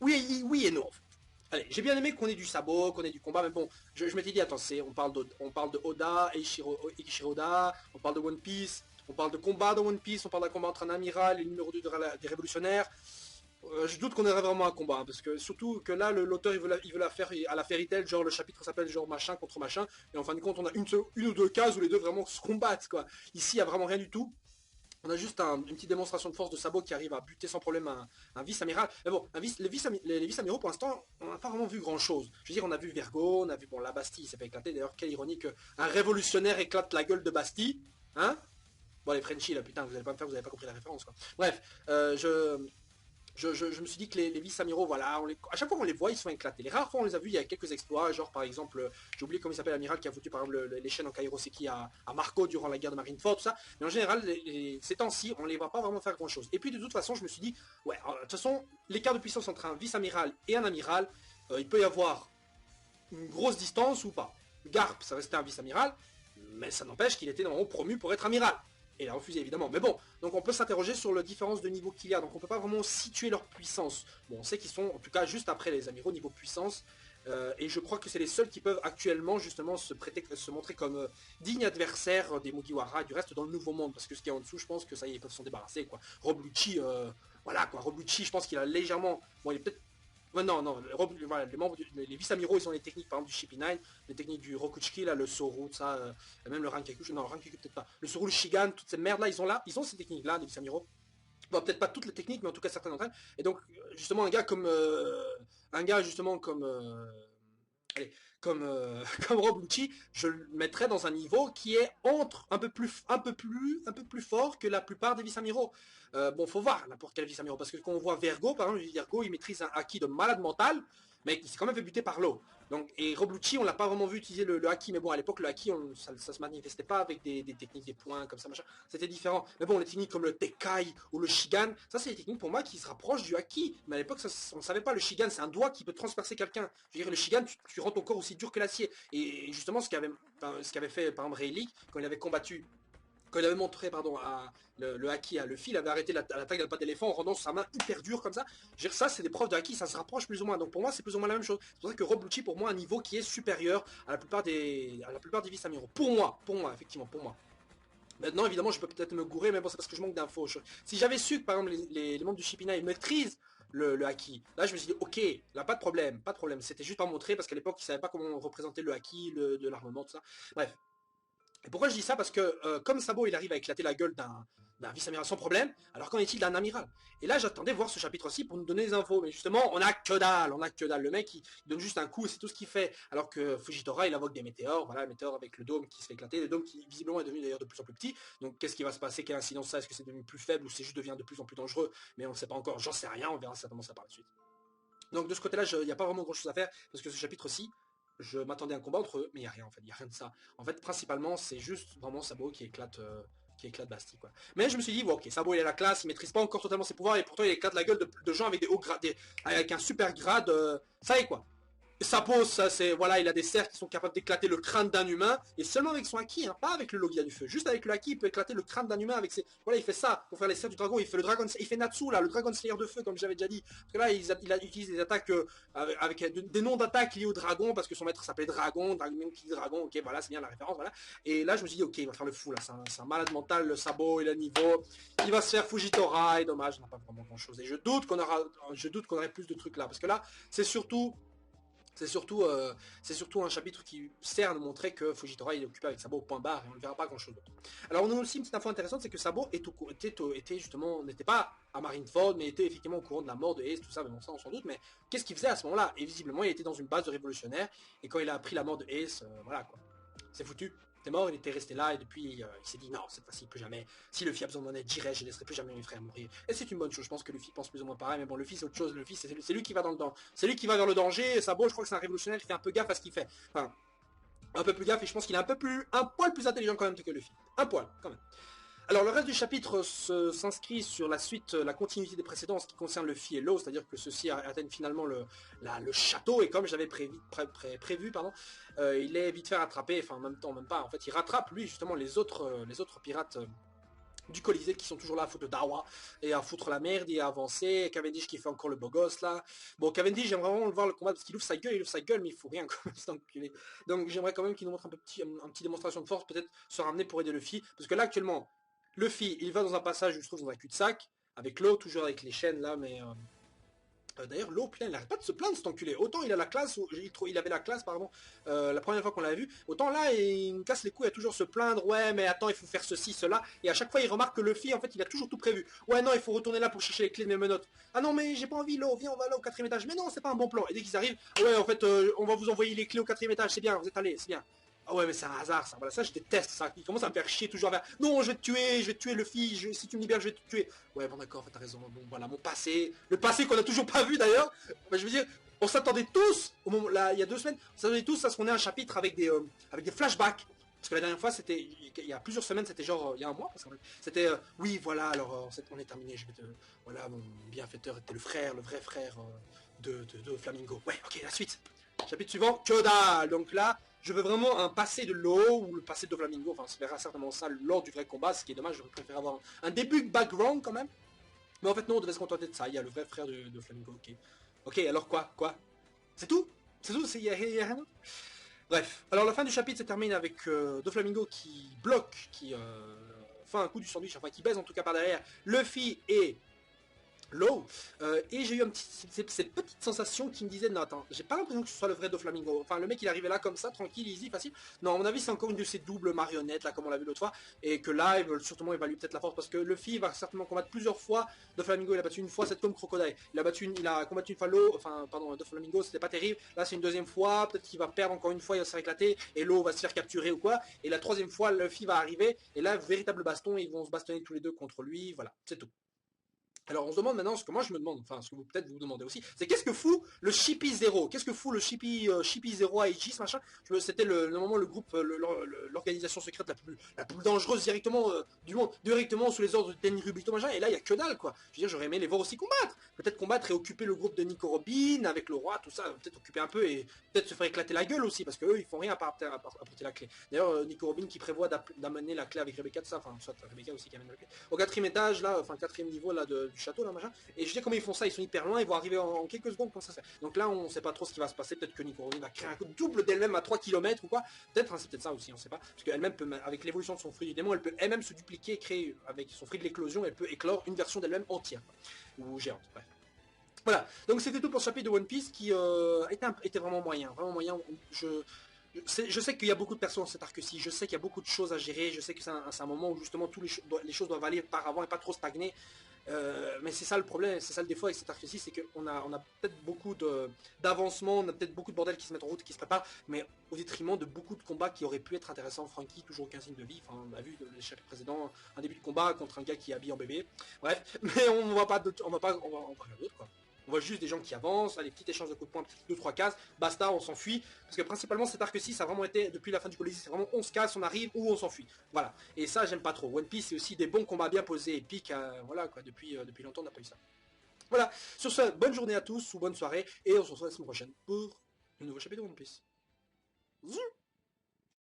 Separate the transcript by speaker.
Speaker 1: Oui et non. Allez, j'ai bien aimé qu'on ait du sabot, qu'on ait du combat, mais bon, je m'étais dit, attends, on parle de Oda, Eiichiro Oda, on parle de One Piece, on parle de combat dans One Piece, on parle d'un combat entre un amiral et le numéro 2 des révolutionnaires. Je doute qu'on ait vraiment un combat, hein, parce que surtout que là, l'auteur il veut la faire à la Fairy Tail, genre le chapitre s'appelle genre machin contre machin, et en fin de compte, on a une ou deux cases où les deux vraiment se combattent, quoi. Ici, il y a vraiment rien du tout. On a juste une petite démonstration de force de sabot qui arrive à buter sans problème un vice-amiral. Mais bon, les vice-amiraux, pour l'instant, on n'a pas vraiment vu grand-chose. Je veux dire, on a vu Vergo, on a vu, bon, la Bastille s'est fait éclater. D'ailleurs, quelle ironie qu'un révolutionnaire éclate la gueule de Bastille. Hein? Bon, les Frenchies, là, putain, vous allez pas me faire, vous avez pas compris la référence, quoi. Bref, je me suis dit que les vice-amiraux, voilà, à chaque fois qu'on les voit, ils sont éclatés. Les rares fois on les a vus, il y a quelques exploits, genre par exemple, j'ai oublié comment il s'appelle l'amiral qui a foutu par exemple les chaînes en Kairoseki à Marco durant la guerre de Marineford, tout ça. Mais en général, ces temps-ci, on les voit pas vraiment faire grand-chose. Et puis de toute façon, je me suis dit, ouais, de toute façon, l'écart de puissance entre un vice-amiral et un amiral, il peut y avoir une grosse distance ou pas. Garp, ça restait un vice-amiral, mais ça n'empêche qu'il était normalement promu pour être amiral. Et il a refusé évidemment. Mais bon, donc on peut s'interroger sur la différence de niveau qu'il y a. Donc on peut pas vraiment situer leur puissance. Bon, on sait qu'ils sont en tout cas juste après les amiraux niveau puissance. Et je crois que c'est les seuls qui peuvent actuellement justement se montrer comme dignes adversaires des Mugiwara et du reste dans le Nouveau Monde. Parce que ce qui est en dessous, je pense que ça y est, ils peuvent s'en débarrasser, quoi. Rob Lucci, voilà quoi. Rob Lucci, je pense qu'il a légèrement... Bon, il est peut-être... Ouais, non, non, voilà, les membres, les vice-amiraux, ils ont les techniques, par exemple, du Shippy 9, les techniques du Rokuchiki, là, le Soru, ça, même le Rankaku, non, le Rankaku peut-être pas. Le Soru, le Shigan, toutes ces merdes là, ils ont ces techniques-là, les vice-amiraux. Bon, peut-être pas toutes les techniques, mais en tout cas certaines d'entre elles. Et donc, justement, un gars justement allez, comme Rob Lucci, je le mettrais dans un niveau qui est entre un peu plus fort que la plupart des vice-amiraux. Bon, faut voir n'importe quel vice-amiraux, parce que quand on voit Vergo, par exemple, Vergo, il maîtrise un haki de malade mental, mais il s'est quand même fait buter par l'eau. Donc, et Rob Lucci, on l'a pas vraiment vu utiliser le haki, mais bon, à l'époque, le haki, ça se manifestait pas avec des techniques, des points, comme ça, machin. C'était différent. Mais bon, les techniques comme le Tekai ou le Shigan, ça, c'est des techniques pour moi qui se rapprochent du haki. Mais à l'époque, on savait pas, le Shigan, c'est un doigt qui peut transpercer quelqu'un. Je veux dire, le Shigan, tu rends ton corps aussi dur que l'acier. Et justement, ce qu'avait fait, par exemple, Rayleigh, quand il avait combattu quand il avait montré le haki à Luffy, il avait arrêté l'attaque d'un pas d'éléphant en rendant sa main hyper dure comme ça. Je veux dire, ça, c'est des preuves de haki, ça se rapproche plus ou moins. Donc pour moi, c'est plus ou moins la même chose. C'est pour ça que Rob Lucci, pour moi, un niveau qui est supérieur à la plupart des vice-amiraux. Pour moi, effectivement, pour moi. Maintenant, évidemment, je peux peut-être me gourer, mais bon, c'est parce que je manque d'infos. Si j'avais su que, par exemple, les membres du Shippina, ils maîtrisent le haki, là, je me suis dit, ok, là, pas de problème, pas de problème. C'était juste pas montré, parce qu'à l'époque, ils savaient pas comment représenter le haki, de l'armement, tout ça. Bref. Et pourquoi je dis ça? Parce que comme Sabo il arrive à éclater la gueule d'un vice-amiral sans problème, alors qu'en est-il d'un amiral? Et là j'attendais voir ce chapitre-ci pour nous donner des infos, mais justement on a que dalle, on a que dalle. Le mec il donne juste un coup et c'est tout ce qu'il fait, alors que Fujitora il invoque des météores, voilà, le météore avec le dôme qui se fait éclater, le dôme qui visiblement est devenu d'ailleurs de plus en plus petit, donc qu'est-ce qui va se passer, quelle incidence ça, est-ce que c'est devenu plus faible ou c'est juste devient de plus en plus dangereux, mais on ne sait pas encore, j'en sais rien, on verra certainement ça par la suite. Donc de ce côté-là, il n'y a pas vraiment grand-chose à faire, parce que ce chapitre-ci, je m'attendais à un combat entre eux, mais il n'y a rien en fait, il n'y a rien de ça. En fait, principalement, c'est juste vraiment Sabo qui éclate Bastille, quoi. Mais je me suis dit, bon, ok, Sabo il a la classe, il maîtrise pas encore totalement ses pouvoirs, et pourtant il éclate la gueule de gens avec des hauts grades, avec un super grade, ça y est quoi. Sa pose, ça c'est, voilà, il a des serres qui sont capables d'éclater le crâne d'un humain, et seulement avec son haki, hein, pas avec le Logia du feu, juste avec le haki, il peut éclater le crâne d'un humain avec ses, voilà, il fait ça, pour faire les serres du dragon, il fait le dragon, il fait Natsu, là, le Dragon Slayer de feu, comme j'avais déjà dit, parce que là, il utilise des attaques, des noms d'attaques liés au dragon, parce que son maître s'appelait Dragon, Dragon, ok, voilà, c'est bien la référence, voilà, et là, je me suis dit, ok, il va faire le fou, là, c'est un malade mental, le Sabo, il a niveau, il va se faire Fujitora, et dommage, on n'a pas vraiment grand chose, et je doute qu'on aurait plus de trucs là, parce que là, c'est surtout, c'est surtout un chapitre qui sert à nous montrer que Fujitora il est occupé avec Sabo au point barre et on ne verra pas grand chose d'autre. Alors on a aussi une petite info intéressante, c'est que Sabo était justement, n'était pas à Marineford, mais était effectivement au courant de la mort de Ace, tout ça, mais bon ça on s'en doute, mais qu'est-ce qu'il faisait à ce moment-là? Et visiblement il était dans une base de révolutionnaires, et quand il a appris la mort de Ace, voilà quoi. C'est foutu. T'es mort, il était resté là, et depuis, il s'est dit non, cette fois-ci, plus jamais. Si Luffy a besoin de mon aide, j'irai, je laisserai plus jamais mes frères mourir. Et c'est une bonne chose, je pense que Luffy pense plus ou moins pareil, mais bon, Luffy c'est autre chose, Luffy c'est lui qui va dans le danger. C'est lui qui va vers le danger, et Sabo, je crois que c'est un révolutionnaire, il fait un peu gaffe à ce qu'il fait. Enfin, un peu plus gaffe, et je pense qu'il est un poil plus intelligent quand même que Luffy. Un poil, quand même. Alors le reste du chapitre s'inscrit sur la suite, la continuité des précédents en ce qui concerne Luffy et Law, c'est-à-dire que ceux-ci atteignent finalement le château, et comme j'avais prévu, pardon, il est vite fait rattrapé, enfin en même temps même pas, en fait il rattrape lui justement les autres pirates du Colisée qui sont toujours là à foutre le dawa et à foutre la merde et à avancer. Cavendish qui fait encore le beau gosse là. Bon, Cavendish, j'aimerais vraiment le voir le combat parce qu'il ouvre sa gueule, mais il faut rien quoi, cet enculé. Donc j'aimerais quand même qu'il nous montre un petit démonstration de force, peut-être se ramener pour aider Luffy. Parce que là actuellement, Luffy, il va dans un passage où il se trouve dans un cul-de-sac, avec l'eau, toujours avec les chaînes là, mais d'ailleurs, l'eau, il n'arrête pas de se plaindre cet enculé. Autant il a la classe, il avait la classe, pardon, la première fois qu'on l'avait vu. Autant là, il me casse les couilles à toujours se plaindre. Ouais, mais attends, il faut faire ceci, cela. Et à chaque fois, il remarque que Luffy, en fait, il a toujours tout prévu. Ouais, non, il faut retourner là pour chercher les clés de mes menottes. Ah non, mais j'ai pas envie, l'eau. Viens, on va là au 4e étage. Mais non, c'est pas un bon plan. Et dès qu'ils arrivent, ouais, en fait, on va vous envoyer les clés au 4e étage. C'est bien, vous êtes allés, c'est bien. Ah ouais, mais c'est un hasard, ça. Voilà, ça, je déteste ça. Il commence à me faire chier toujours vers. Non, je vais te tuer, Luffy. Si tu me libères, je vais te tuer. Ouais, bon, d'accord, en fait, t'as raison. Bon, voilà, mon passé. Le passé qu'on a toujours pas vu d'ailleurs. Bah, je veux dire, on s'attendait tous, au moment, là, il y a 2 semaines, on s'attendait tous à ce qu'on ait un chapitre avec des flashbacks. Parce que la dernière fois, c'était, il y a plusieurs semaines, c'était genre, il y a un mois, parce que c'était, oui, voilà, alors, on est terminé, je vais te, voilà, mon bienfaiteur était le vrai frère de Flamingo. Ouais, ok, la suite. Chapitre suivant, que dalle. Donc là, je veux vraiment un passé de l'eau ou le passé de Flamingo. Enfin, on se verra certainement ça lors du vrai combat, ce qui est dommage. Je préfère avoir un début de background quand même. Mais en fait, non, on devait se contenter de ça. Il y a le vrai frère de Flamingo, ok. Ok, alors quoi? C'est tout? C'est tout? Il y a rien d'autre? Bref, alors la fin du chapitre se termine avec Doflamingo qui bloque, qui fait un coup du sandwich, enfin qui baise en tout cas par derrière Luffy et Low, et j'ai eu cette petite sensation qui me disait non attends, j'ai pas l'impression que ce soit le vrai Doflamingo, enfin le mec il est arrivé là comme ça, tranquille, easy, facile, non à mon avis c'est encore une de ces doubles marionnettes là comme on l'a vu l'autre fois, et que là ils veulent sûrement évaluer peut-être la force, parce que Luffy va certainement combattre plusieurs fois Doflamingo, il a battu une fois cette comme Crocodile, il a combattu une fois Low, enfin pardon Doflamingo c'était pas terrible, là c'est une deuxième fois, peut-être qu'il va perdre encore une fois, il va se faire éclater, et Low va se faire capturer ou quoi, et la troisième fois Luffy va arriver, et là véritable baston, ils vont se bastonner tous les deux contre lui, voilà, c'est tout. Alors on se demande maintenant, ce que moi je me demande, enfin ce que vous peut-être vous demandez aussi, c'est qu'est-ce que fout le Shippy Zero? Qu'est-ce que fout le Shippy Zero Aegis machin? C'était le moment le groupe, l'organisation secrète la plus dangereuse directement du monde, directement sous les ordres de Tenryubito machin, et là il y a que dalle quoi. Je veux dire, j'aurais aimé les voir aussi combattre. Peut-être combattre et occuper le groupe de Nico Robin avec le roi, tout ça, peut-être occuper un peu et peut-être se faire éclater la gueule aussi, parce qu'eux ils font rien à part apporter la clé. D'ailleurs Nico Robin qui prévoit d'amener la clé avec Rebecca, tout ça, enfin soit Rebecca aussi qui amène la clé. Au 4e étage là, enfin 4e niveau là du château là machin, et je sais comment ils font ça, ils sont hyper loin, ils vont arriver en quelques secondes comme ça se fait. Donc là on sait pas trop ce qui va se passer, peut-être que Nico Robin va créer un coup double d'elle-même à 3 km ou quoi, peut-être, hein, c'est peut-être ça aussi, on sait pas, parce qu'elle-même peut, avec l'évolution de son fruit du démon, elle peut elle-même se dupliquer et créer, avec son fruit de l'éclosion, elle peut éclore une version d'elle-même entière, ou géante, bref. Voilà, donc c'était tout pour ce chapitre de One Piece qui était vraiment moyen, vraiment moyen. Je sais qu'il y a beaucoup de personnes dans cet arc-ci, je sais qu'il y a beaucoup de choses à gérer, je sais que c'est un moment où justement les choses doivent aller par avant et pas trop stagner. Mais c'est ça le problème, c'est ça le défaut avec cet arc-ci, c'est qu'on a peut-être beaucoup d'avancement, on a peut-être beaucoup de bordel qui se mettent en route, qui se prépare, mais au détriment de beaucoup de combats qui auraient pu être intéressants. Frankie, toujours aucun signe de vie, enfin, on a vu les chapitres précédents, un début de combat contre un gars qui est habillé en bébé, bref, mais on va pas regarder d'autres quoi. On voit juste des gens qui avancent, des petits échanges de coups de poing, 2-3 cases, basta, on s'enfuit. Parce que principalement cet arc-ci, ça a vraiment été, depuis la fin du Colisée, c'est vraiment 11 cases, on arrive ou on s'enfuit. Voilà. Et ça, j'aime pas trop. One Piece, c'est aussi des bons combats bien posés, épiques. Voilà, quoi. Depuis longtemps, on n'a pas eu ça. Voilà. Sur ce, bonne journée à tous ou bonne soirée. Et on se retrouve la semaine prochaine pour un nouveau chapitre de One Piece. Zou